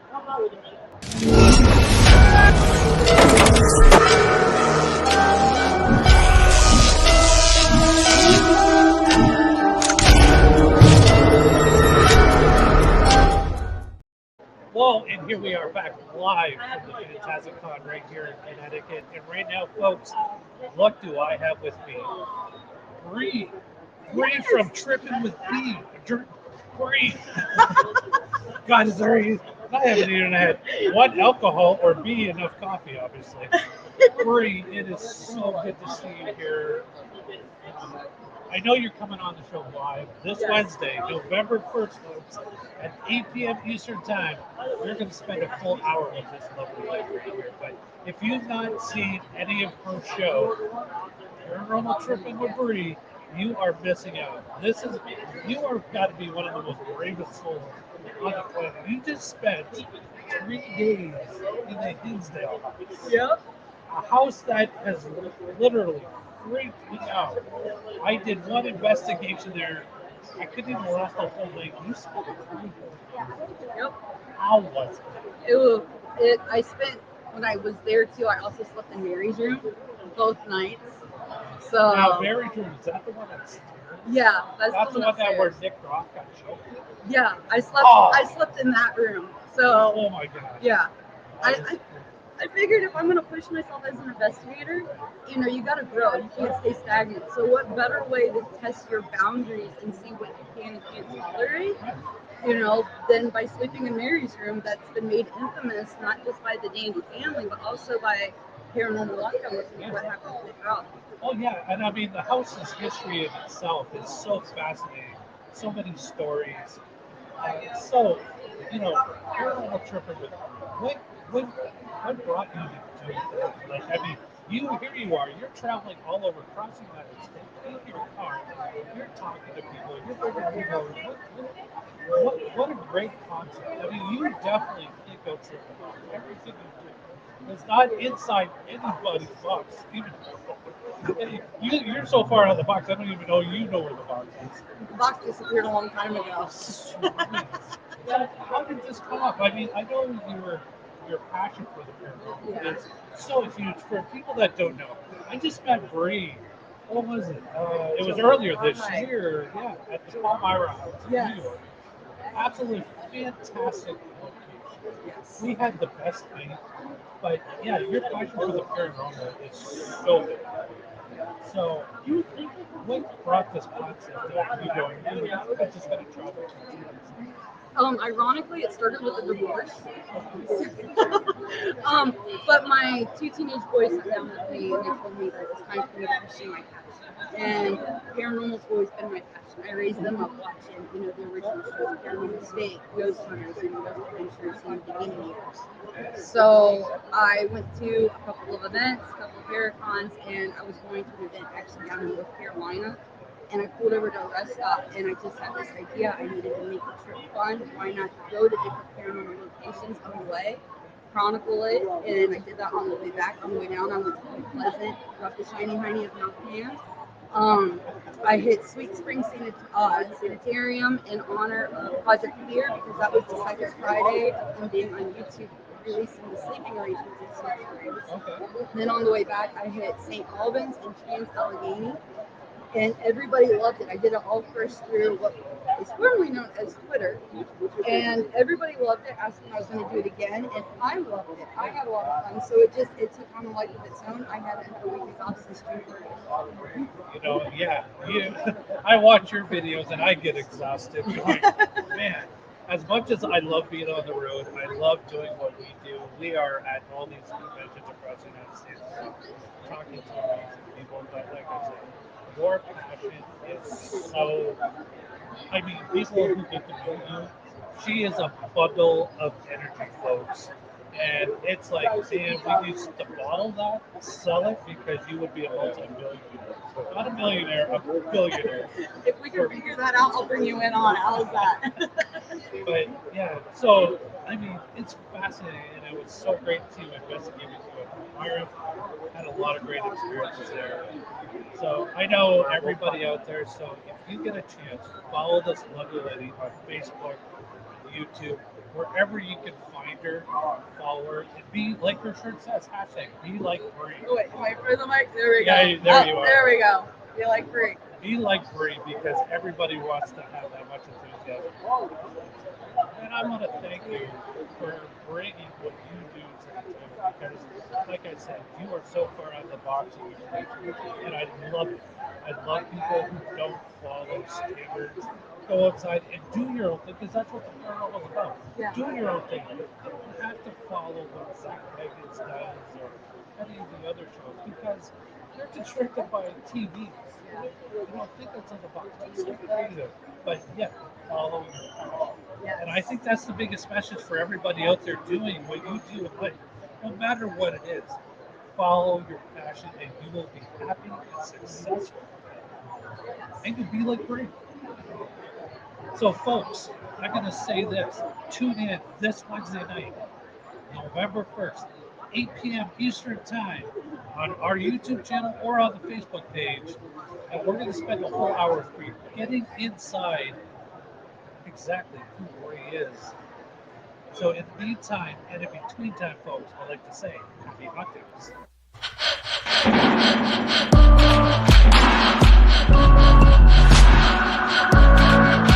Well, and here we are back live from the Fantastic Con right here in Connecticut. And right now, folks, what do I have with me? Brie. Brie from Trippin with B. Brie. God, is there I haven't even had one alcohol or B enough coffee, obviously. Brie, it is so good to see you here. I know you're coming on the show live this Wednesday, November 1st, folks, at 8 p.m. Eastern Time. We're going to spend a full hour with this lovely lady right here. But if you've not seen any of her show, Paranormal Trippin with Brie, you are missing out. You are got to be one of the most bravest souls on the planet. You just spent 3 days in the Hinsdale house. Yep. A house that has literally freaked me out. I did one investigation there. I couldn't even last the whole night. You spent 3 days. Yep. How was it? I spent, when I was there too, I also slept in Mary's room both nights. So Now, Mary's room, is that the one that's yeah, that's the one that where Nick Rock got choked? Yeah, I slept in that room. So oh my god. Yeah. I figured if I'm gonna push myself as an investigator, you gotta grow. You can't stay stagnant. So what better way to test your boundaries and see what you can and can't tolerate, than by sleeping in Mary's room that's been made infamous not just by the Dandy family, but also by Paranormal Lockdown, which is what happened to the girl. Oh yeah, and I mean the house's history in itself is so fascinating. So many stories. So, Paranormal Trippin with what brought you to do that? Like, I mean, here you are, you're traveling all over, across the United States, in your car, you're talking to people, you're bringing people. What a great concept. I mean, you definitely think go tripping about everything you do. It's not inside anybody's box. You're so far out of the box, I don't even know you know where the box is. The box disappeared a long time ago. So how did this come up? I mean, I know your passion for the paranormal is so huge. For people that don't know, I just met Brie. What was it? It was earlier this year. Yeah, at the Palmyra House in New York. Absolutely fantastic location. Yes. We had the best night. But yeah, your passion for the paranormal is so big. So, what brought this concept of you going, hey, I'm just going to travel to Ironically, it started with a divorce. But my 2 teenage boys sat down with me and they told me that it was time for me to pursue my passion. And paranormal's always been my passion. I raised them up watching, the original shows, Paranormal State, Ghost Hunters, and Ghost Adventures in the beginning years. So I went to a couple of events, a couple of Paracons, and I was going to an event actually down in North Carolina. And I pulled over to a rest stop, and I just had this idea. I needed to make the trip fun. Why not go to different paranormal locations on the way, chronicle it, and I did that on the way back. On the way down, I went to Point Pleasant, got the Shiny Hiney of Mount Pan. I hit Sweet Spring Sanitarium in honor of Project Fear because that was the second Friday of them being on YouTube releasing the sleeping arrangements in Sweet Springs. Then on the way back, I hit St. Albans and Trans Allegheny. And everybody loved it. I did it all first through what is formerly known as Twitter, and everybody loved it. Asked me if I was going to do it again, and I loved it. I had a lot of fun, so it took on a life of its own. I haven't had a week off since June 30th. I watch your videos and I get exhausted. Going, man, as much as I love being on the road, I love doing what we do. We are at all these conventions across the United States, talking to amazing people. But like I said, your passion is so. I mean, people who get to meet you, she is a bundle of energy, folks. And it's like, man, we need to bottle that, sell it, because you would be a multi-billionaire. Not a millionaire, a billionaire. If we can figure that out, I'll bring you in on it. How's that? But yeah, so I mean, it's fascinating, and it was so great to investigate with you at Palmyra. Had a lot of great experiences there. So I know everybody out there. So if you get a chance, follow this lovely lady on Facebook, YouTube, wherever you can find her, follow her, and be like her shirt says, hashtag be like Brie. Oh, wait, am I for the mic? There we go. Yeah, there you are. There we go. Be like Brie. Be like Brie because everybody wants to have that much enthusiasm. And I want to thank you for bringing what you do to the table because, like I said, you are so far out of the box in your thinking, and I love it. I love people who don't follow standards. Go outside and do your own thing because that's what the paranormal is about. Yeah. Do your own thing. You don't have to follow what Zach Higgins does or any of the other shows because they're constricted by TVs. You don't think outside the box. That's so creative. But yeah, follow your passion. Yes. And I think that's the biggest message for everybody out there doing what you do in life. No matter what it is, follow your passion and you will be happy and successful. And you'll be like Brie. So, folks, I'm going to say this. Tune in this Wednesday night, November 1st, 8 p.m. Eastern Time on our YouTube channel or on the Facebook page. And we're going to spend a whole hour with you getting inside exactly who Brie is. So in the meantime and in between time, folks, I like to say, happy huntings.